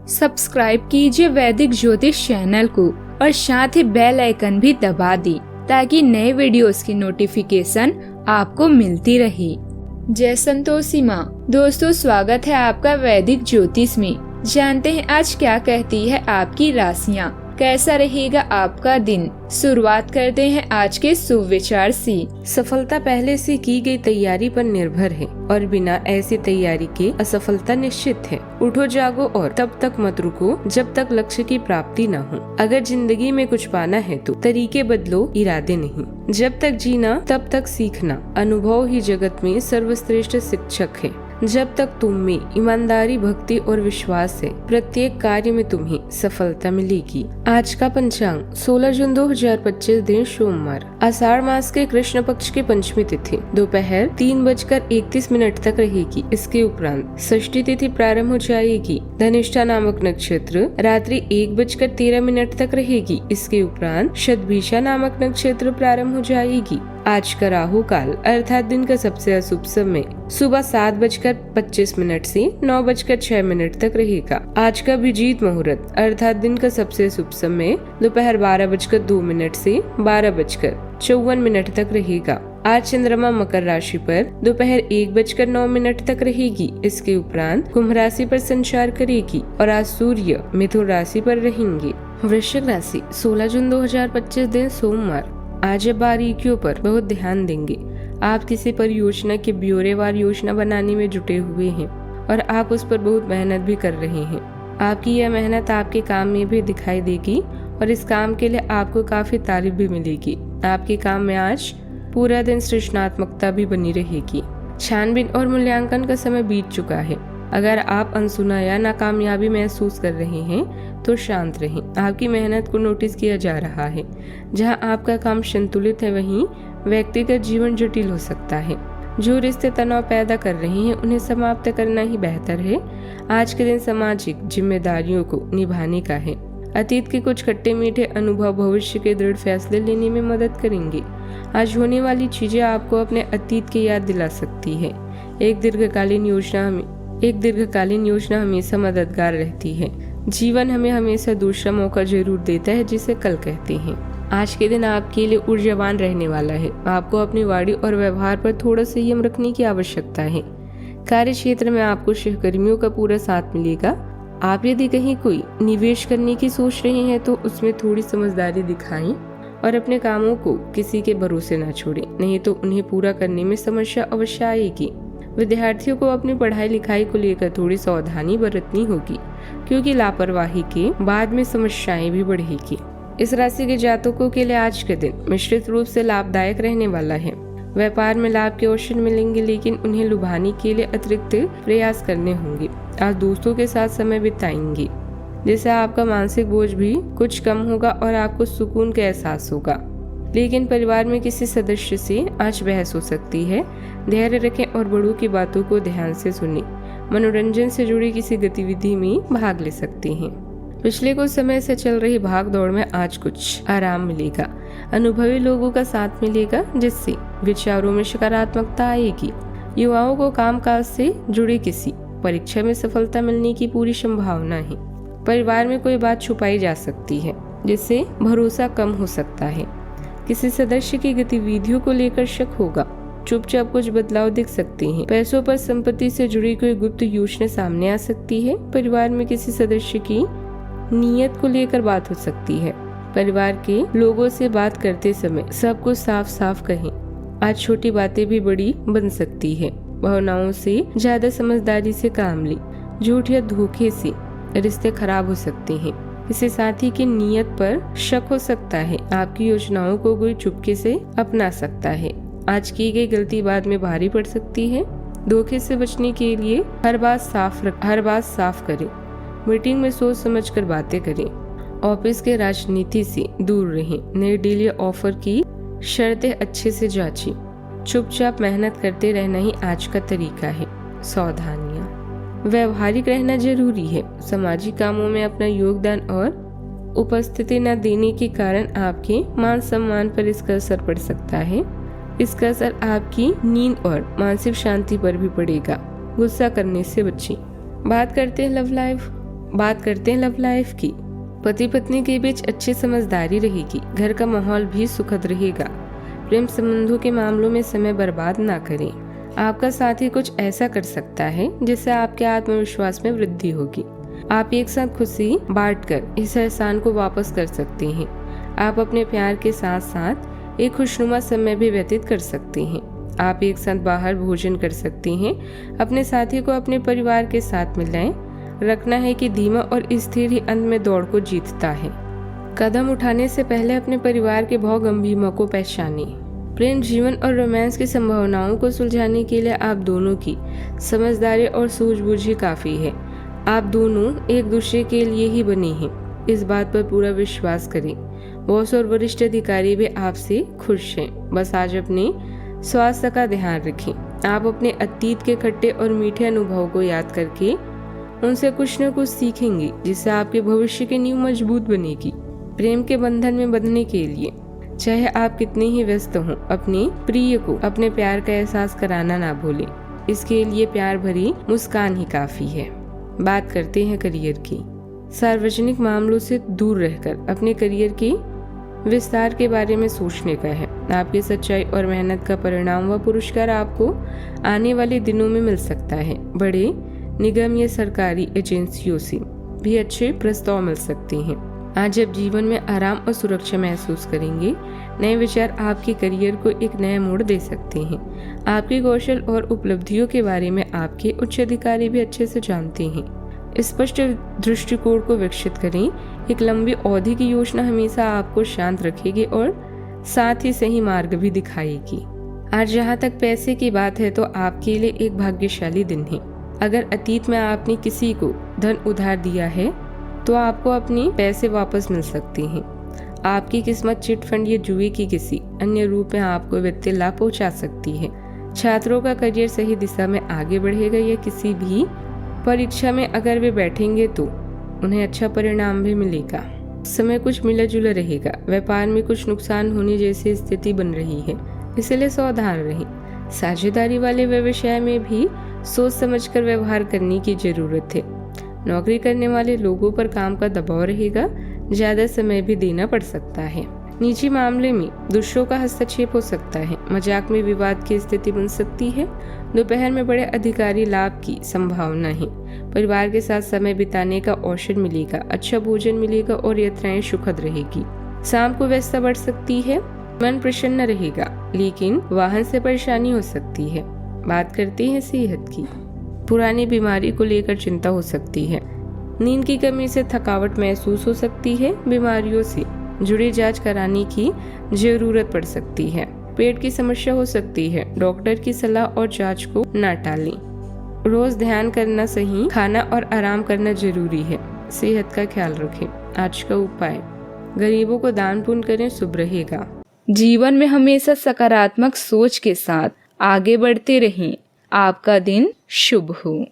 Subscribe कीजिए वैदिक ज्योतिष चैनल को और साथ ही बेल आइकन भी दबा दी ताकि नए वीडियोस की नोटिफिकेशन आपको मिलती रहे। जय संतोषी माँ। दोस्तों, स्वागत है आपका वैदिक ज्योतिष में। जानते हैं आज क्या कहती है आपकी राशियाँ, कैसा रहेगा आपका दिन। शुरुआत करते हैं आज के शुभ विचार से। सफलता पहले से की गई तैयारी पर निर्भर है और बिना ऐसी तैयारी के असफलता निश्चित है। उठो जागो और तब तक मत रुको जब तक लक्ष्य की प्राप्ति न हो। अगर जिंदगी में कुछ पाना है तो तरीके बदलो, इरादे नहीं। जब तक जीना तब तक सीखना। अनुभव ही जगत में सर्वश्रेष्ठ शिक्षक है। जब तक तुम में ईमानदारी, भक्ति और विश्वास है, प्रत्येक कार्य में तुम्हें सफलता मिलेगी। आज का पंचांग 16 जून 2025 दिन सोमवार, आषाढ़ मास के कृष्ण पक्ष की पंचमी तिथि दोपहर 3:31 तक रहेगी। इसके उपरांत षष्ठी तिथि प्रारंभ हो जाएगी। धनिष्ठा नामक नक्षत्र रात्रि 1:13 तक रहेगी। इसके उपरांत शतभिषा नामक नक्षत्र प्रारंभ हो जाएगी। आज का राहु काल अर्थात दिन का सबसे अशुभ समय सुबह 7:25 से 9:06 तक रहेगा। आज का अभिजीत मुहूर्त अर्थात दिन का सबसे शुभ समय दोपहर 12:02 से 12:54 तक रहेगा। आज चंद्रमा मकर राशि पर दोपहर 1:09 तक रहेगी। इसके उपरांत कुंभ राशि पर संचार करेगी और आज सूर्य मिथुन राशि पर रहेंगे। वृश्चिक राशि 16 जून 2025 दिन सोमवार, आज बारीकियों पर बहुत ध्यान देंगे। आप किसी परियोजना की ब्यौरेवार योजना बनाने में जुटे हुए हैं और आप उस पर बहुत मेहनत भी कर रहे हैं। आपकी यह मेहनत आपके काम में भी दिखाई देगी और इस काम के लिए आपको काफी तारीफ भी मिलेगी। आपके काम में आज पूरा दिन सृजनात्मकता भी बनी रहेगी। छानबीन और मूल्यांकन का समय बीत चुका है। अगर आप अनसुना या नाकामयाबी महसूस कर रहे हैं तो शांत रहें। आपकी मेहनत को नोटिस किया जा रहा है। जहां आपका काम संतुलित है वहीं व्यक्तिगत जीवन जटिल हो सकता है। जो रिश्ते तनाव पैदा कर रहे हैं उन्हें समाप्त करना ही बेहतर है। आज के दिन सामाजिक जिम्मेदारियों को निभाने का है। अतीत के कुछ खट्टे मीठे अनुभव भविष्य के दृढ़ फैसले लेने में मदद करेंगे। आज होने वाली चीजें आपको अपने अतीत की याद दिला सकती है। एक दीर्घकालीन योजना हमेशा मददगार रहती है। जीवन हमें हमेशा दूसरा मौका जरूर देता है जिसे कल कहते हैं। आज के दिन आपके लिए ऊर्जावान रहने वाला है। आपको अपनी वाणी और व्यवहार पर थोड़ा संयम रखने की आवश्यकता है। कार्य क्षेत्र में आपको सहकर्मियों का पूरा साथ मिलेगा। आप यदि कहीं कोई निवेश करने की सोच रहे हैं तो उसमें थोड़ी समझदारी दिखाएं और अपने कामों को किसी के भरोसे न छोड़ें, नहीं तो उन्हें पूरा करने में समस्या अवश्य आएगी। विद्यार्थियों को अपनी पढ़ाई लिखाई को लेकर थोड़ी सावधानी बरतनी होगी क्योंकि लापरवाही के बाद में समस्याएं भी बढ़ेगी। इस राशि के जातकों के लिए आज के दिन मिश्रित रूप से लाभदायक रहने वाला है। व्यापार में लाभ के अवसर मिलेंगे लेकिन उन्हें लुभाने के लिए अतिरिक्त प्रयास करने होंगे। आज दोस्तों के साथ समय बिताएंगे जिससे आपका मानसिक बोझ भी कुछ कम होगा और आपको सुकून का एहसास होगा। लेकिन परिवार में किसी सदस्य से आज बहस हो सकती है। धैर्य रखें और बड़ों की बातों को ध्यान से सुनें। मनोरंजन से जुड़ी किसी गतिविधि में भाग ले सकते हैं। पिछले कुछ समय से चल रही भाग दौड़ में आज कुछ आराम मिलेगा। अनुभवी लोगों का साथ मिलेगा जिससे विचारों में सकारात्मकता आएगी। युवाओं को कामकाज से जुड़ी किसी परीक्षा में सफलता मिलने की पूरी संभावना है। परिवार में कोई बात छुपाई जा सकती है जिससे भरोसा कम हो सकता है। किसी सदस्य की गतिविधियों को लेकर शक होगा। चुपचाप कुछ बदलाव दिख सकते हैं। पैसों पर संपत्ति से जुड़ी कोई गुप्त योजना सामने आ सकती है। परिवार में किसी सदस्य की नीयत को लेकर बात हो सकती है। परिवार के लोगों से बात करते समय सब कुछ साफ साफ कहें। आज छोटी बातें भी बड़ी बन सकती है। भावनाओं से ज्यादा समझदारी से काम लें। झूठ या धोखे से रिश्ते खराब हो सकते हैं। किसी साथी की नीयत पर शक हो सकता है। आपकी योजनाओं को कोई चुपके से अपना सकता है। आज की गई गलती बाद में भारी पड़ सकती है। धोखे से बचने के लिए हर बात साफ करें। मीटिंग में सोच समझकर बातें करें। ऑफिस के राजनीति से दूर रहें। नए डील या ऑफर की शर्तें अच्छे से जांचें। चुपचाप मेहनत करते रहना ही आज का तरीका है। सावधानियां, व्यवहारिक रहना जरूरी है। सामाजिक कामों में अपना योगदान और उपस्थिति न देने के कारण आपके मान सम्मान पर इसका असर पड़ सकता है। इसका असर आपकी नींद और मानसिक शांति पर भी पड़ेगा। गुस्सा करने से बचें। बात करते हैं लव लाइफ। बात करते हैं लव लाइफ की। पति पत्नी के बीच अच्छी समझदारी रहेगी, घर का माहौल भी सुखद रहेगा। प्रेम संबंधों के मामलों में समय बर्बाद ना करें। आपका साथी कुछ ऐसा कर सकता है जिससे आपके आत्मविश्वास में वृद्धि होगी। आप एक साथ खुशी बांटकर इस एहसान को वापस कर सकते हैं। आप अपने प्यार के साथ साथ एक खुशनुमा समय भी व्यतीत कर सकते हैं। आप एक साथ बाहर भोजन कर सकते हैं। अपने साथी को अपने परिवार के साथ मिलाएं। रखना है कि धीमा और स्थिर ही अंत में दौड़ को जीतता है। कदम उठाने से पहले अपने परिवार के भाव गंभीरता को पहचानें। प्रेम जीवन और रोमांस की संभावनाओं को सुलझाने के लिए आप दोनों की समझदारी और सूझबूझ ही काफी है। आप दोनों एक दूसरे के लिए ही बने हैं, इस बात पर पूरा विश्वास करें। बॉस और वरिष्ठ अधिकारी भी आपसे खुश हैं। बस आज अपने स्वास्थ्य का ध्यान रखें। आप अपने अतीत के खट्टे और मीठे अनुभव को याद करके उनसे कुछ न कुछ सीखेंगे, जिससे आपके भविष्य की नींव मजबूत बनेगी। प्रेम के बंधन में बंधने के लिए चाहे आप कितने ही व्यस्त हों, अपने प्रिय को अपने प्यार का एहसास कराना ना भूलें। इसके लिए प्यार भरी मुस्कान ही काफी है। बात करते हैं करियर की। सार्वजनिक मामलों से दूर रहकर अपने करियर की विस्तार के बारे में सोचने का है। आपकी सच्चाई और मेहनत का परिणाम व पुरस्कार आपको आने वाले दिनों में मिल सकता है। बड़े निगम या सरकारी एजेंसियों से भी अच्छे प्रस्ताव मिल सकते हैं। आज जब जीवन में आराम और सुरक्षा महसूस करेंगे, नए विचार आपके करियर को एक नया मोड़ दे सकते हैं। आपके कौशल और उपलब्धियों के बारे में आपके उच्च अधिकारी भी अच्छे से जानते हैं। स्पष्ट दृष्टिकोण को विकसित करें। एक लंबी अवधि की योजना हमेशा आपको शांत रखेगी और साथ ही सही मार्ग भी दिखाएगी। आज जहाँ तक पैसे की बात है तो आपके लिए एक भाग्यशाली दिन है। अगर अतीत में आपने किसी को धन उधार दिया है तो आपको अपने पैसे वापस मिल सकते हैं। आपकी किस्मत चिट फंड या जुए की किसी अन्य रूप में आपको वित्तीय लाभ पहुंचा सकती है। छात्रों का करियर सही दिशा में आगे बढ़ेगा या किसी भी परीक्षा में अगर वे बैठेंगे तो उन्हें अच्छा परिणाम भी मिलेगा। समय कुछ मिला जुला रहेगा। व्यापार में कुछ नुकसान होने जैसी स्थिति बन रही है, इसलिए सावधान रहें। साझेदारी वाले व्यवसाय में भी सोच समझकर व्यवहार करने की जरूरत है। नौकरी करने वाले लोगों पर काम का दबाव रहेगा, ज्यादा समय भी देना पड़ सकता है। निजी मामले में दूसरों का हस्तक्षेप हो सकता है। मजाक में विवाद की स्थिति बन सकती है। दोपहर में बड़े अधिकारी लाभ की संभावना है। परिवार के साथ समय बिताने का अवसर मिलेगा। अच्छा भोजन मिलेगा और यात्राएं सुखद रहेगी। शाम को व्यस्तता बढ़ सकती है। मन प्रसन्न रहेगा, लेकिन वाहन से परेशानी हो सकती है। बात करते हैं सेहत की। पुरानी बीमारी को लेकर चिंता हो सकती है। नींद की कमी से थकावट महसूस हो सकती है। बीमारियों से जुड़ी जांच कराने की जरूरत पड़ सकती है। पेट की समस्या हो सकती है। डॉक्टर की सलाह और जांच को न टालें। रोज ध्यान करना, सही खाना और आराम करना जरूरी है। सेहत का ख्याल रखें। आज का उपाय, गरीबों को दान पुण्य करें, शुभ रहेगा। जीवन में हमेशा सकारात्मक सोच के साथ आगे बढ़ते रहें। आपका दिन शुभ हो।